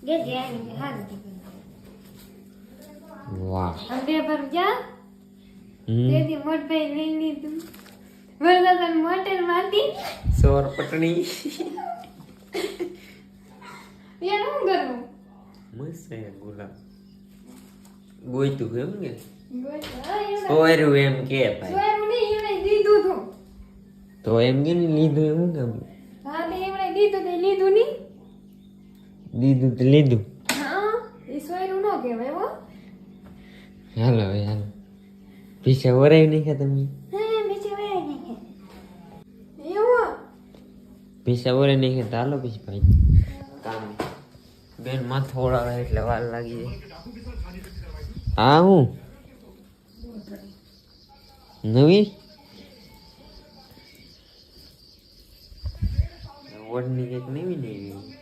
ગે જે આની હાલ દીકરી વાહ આ બે પર જા તેથી મોટ ભાઈ લઈ લીધું વરદાન મોટેલ માંથી સોર પટણી યાર હું કરું મસ્ત છે ગુલાબ ગોઈતું એમ ને ગોય આ એવડા સોયરું એમ કે ભાઈ સોયરું નહીં એવડે દીધું તું તો એમ કે ને લીધું એવું કેમ હા તે એવડે દીધું તે લીધું નહીં દીધું તો લીધું હા એ સોયરું નો કહેવાય હો હાલો હવે હાલો પીછા વરાય નહીં કે તમે હા બીજે વાય નહીં એવું પીછા વરાય નહીં કે હાલો પછી ભાઈ કામ બેન માથો ઓળાવે એટલે વાર લાગી જાય હા હું નવી ઓળની કંઈક નવી નહીં